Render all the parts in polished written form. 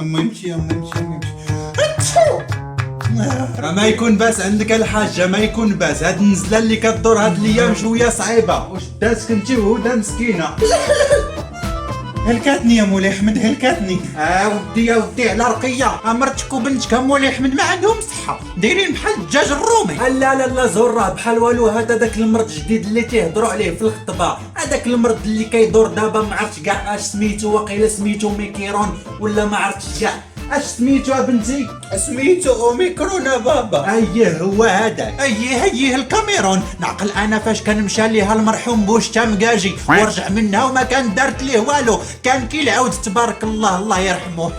أما يمشي ما يكون باس عندك الحاجه، ما يكون باس. هاد النزله اللي كدور هاد الايام شويه صعيبه. واش دازك انت وهدى مسكينه؟ هلكاتني يا مولاي احمد، هلكاتني. ودي يا ودي على رقيه. مرتك وبنتك مولاي احمد ما عندهم صحه، دايرين بحال الدجاج الرومي. لا زهر راه بحال والو. هذا داك المرض الجديد اللي تيهضروا عليه في الخطبه، هذاك المرض اللي كيدور دابا. ما عرفتش كاع اش سميتو، واقيلا سميتو ميكيرون ولا ما عرفتش كاع اش سميتو بنتي. سميتو اوميكرون بابا. ايه هو هذاك. ايه الكاميرون. نعقل انا فاش كان مشى ليها المرحوم بوشتا مكاجي ورجع منها وما كان دارت ليه والو، كان كيلعود تبارك الله الله يرحمه.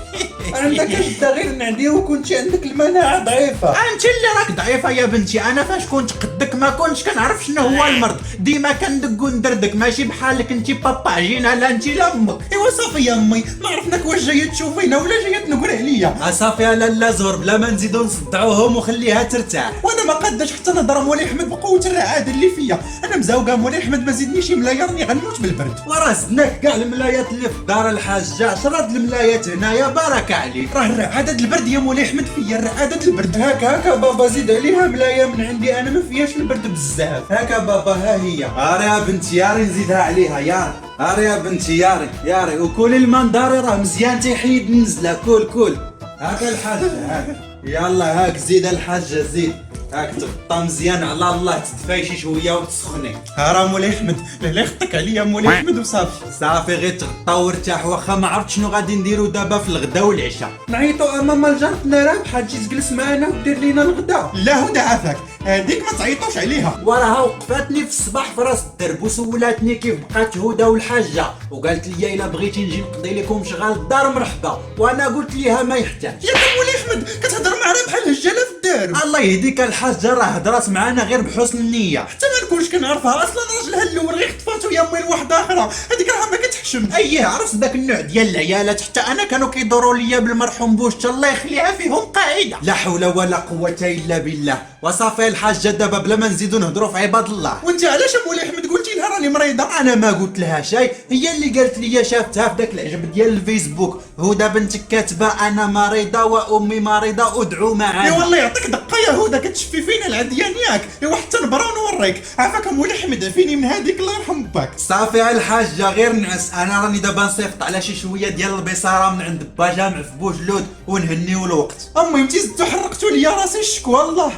عندك الشتا غير نعديه وكنت عندك المناعه ضعيفه. انت اللي راك ضعيفه يا بنتي. انا فاش كنت قدك ما كنتش كنعرف شنو هو المرض، ديما كندق وندردك. ماشي بحالك انت بابا عجينه، لا انت لا امك. ايوا صافي يا امي، ما عرفناك واش جايه تشوفينا ولا جايه تنقر عليا. صافي لا زهر بلا ما نزيدو نصدعوهم وخليها ترتاح. وانا ما قداش حتى نهضر مولاي احمد بقوه الرعاده اللي فيا. انا مزوقه مولاي احمد، ما زيدنيش ملايه راني غنموت بالبرد. وراه زدناك كاع الملايات اللي في الدار الحاجه. 10 الملايات هنايا بارك عليك. راه الرعاده البرد يا مولاي احمد فيا، الرعاده البرد. هكا بابا زيد عليها ملايه من عندي، انا ما فياش البرد بزاف. هكا بابا ها هي. اري يا بنتي ياري نزيدها عليها ياري. اري يا بنتي ياري وكل المنداري راه مزيان تيحيد النزله. كل هاكا الحاجه هاك. يلا هاك زيد الحاجه زيد. هاك تغطى مزيان على الله، تدفاي شي شويه وتسخني. راه مولاي احمد لا يخطك عليا مولاي احمد وصافي. صافي غير تغطى وارتاح. واخا ما عرفت شنو غادي نديرو دابا في الغدا والعشاء. نعيطو امام الجارتنا رابحه تجي تجلس معنا ودير لينا الغدا. لا هدى عافاك، هذيك ما تعيطوش عليها. وراها وقفاتني في الصباح في راس الدرب وسولاتني كيف بقات هدى والحاجه، وقالت لي الا بغيتي نجي نقضي لكم شغال الدار مرحبا. وانا قلت ليها ما يحتاج. يا مولاي احمد كتهضر معنا بحال هجاله في الدار. الله يهديك الحاجه، راه هضرات معانا غير بحسن النيه. حتى ما نكونش كنعرفها اصلا. راجلها الاول غير خطفاتو يا امي لواحده اخرى، هذيك راه ما كتحشم. ايه عرفت ذاك النوع ديال العيالات. حتى انا كانوا كيدوروا ليا بالمرحوم بوشتا الله يخليها فيهم قاعده. لا حول ولا قوه الا بالله. وصافي الحاجه دابا بلا ما نزيدو نهضروا في عباد الله. وانت علاش مولاي احمد قلتي لها راني مريضه؟ انا ما قلت لها شيء، هي اللي قالت لي شافتها في داك العجب ديال الفيسبوك. هدى بنتك كاتبه انا مريضه وامي مريضه ادعوا معانا. يا والله يعطيك دقه يا هدى، كتشفي فينا العديان ياك. ايوا حتى نبرا ونوريك. عافاك مولاي احمد، عفيني من هذيك الله يرحم باك. صافي الحاجه غير نعس. انا راني دابا نصيفط على شي شويه ديال البصاره من عند با جامع في بوجلود ونهنيو الوقت. امي انت زدتو حرقتو ليا راسي الشكوى الله.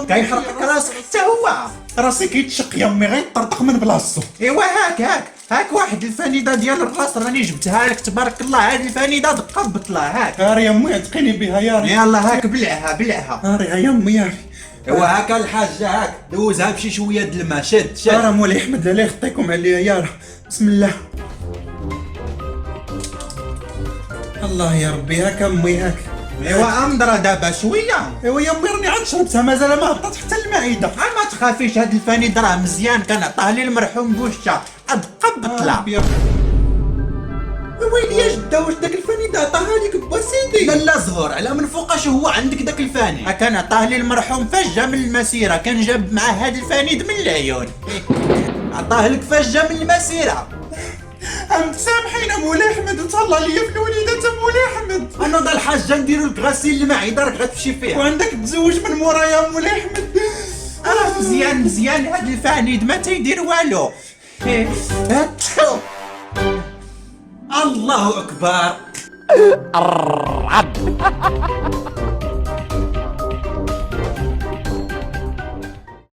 كيحرقك راسك حتى هو. راسي كيتشق يا امي، غيطرطق من بلاصتو. ايوا هاك واحد الفانيده ديال الراس راني جبتها لك تبارك الله. هاد الفانيده دقه بطلها. هاك يا امي عتقيني بها يا ري. يلا هاك بلعها. ري يا امي يا ري. ايوا هاكا الحاجه هاك دوزها بشي شويه د الماء. شد راه مولاي احمد لا يخطيكم عليا يا راه. بسم الله. الله يا ربي. هاك امي هاك. ايوا امضرة دابا شويه. ايوا يا امي راني عاد شربتها مازال ما هبطت حتى المعده. ما تخافيش، هاد الفانيد راه مزيان كان عطاه لي المرحوم بوشتا دقه بطلع. ويلي يا جده، واش داك الفانيد عطاها لك بوسيدي؟ لا زهور على من فوقاش هو عندك داك الفاني. كان عطاه لي المرحوم فاش جا من المسيره، كان جاب معاه هاد الفانيد من العيون. عطاه لك فاش جا من المسيره. سامحينا مولاي احمد، وتهلا ليا في الوليدات مولاي احمد. انا ضل الحاجه نديرو لك غسيل المعده راك غتمشي فيها. وعندك تزوج من مورايا مولاي احمد. راه مزيان هاد الفانيد ما تيدير والو. الله اكبر.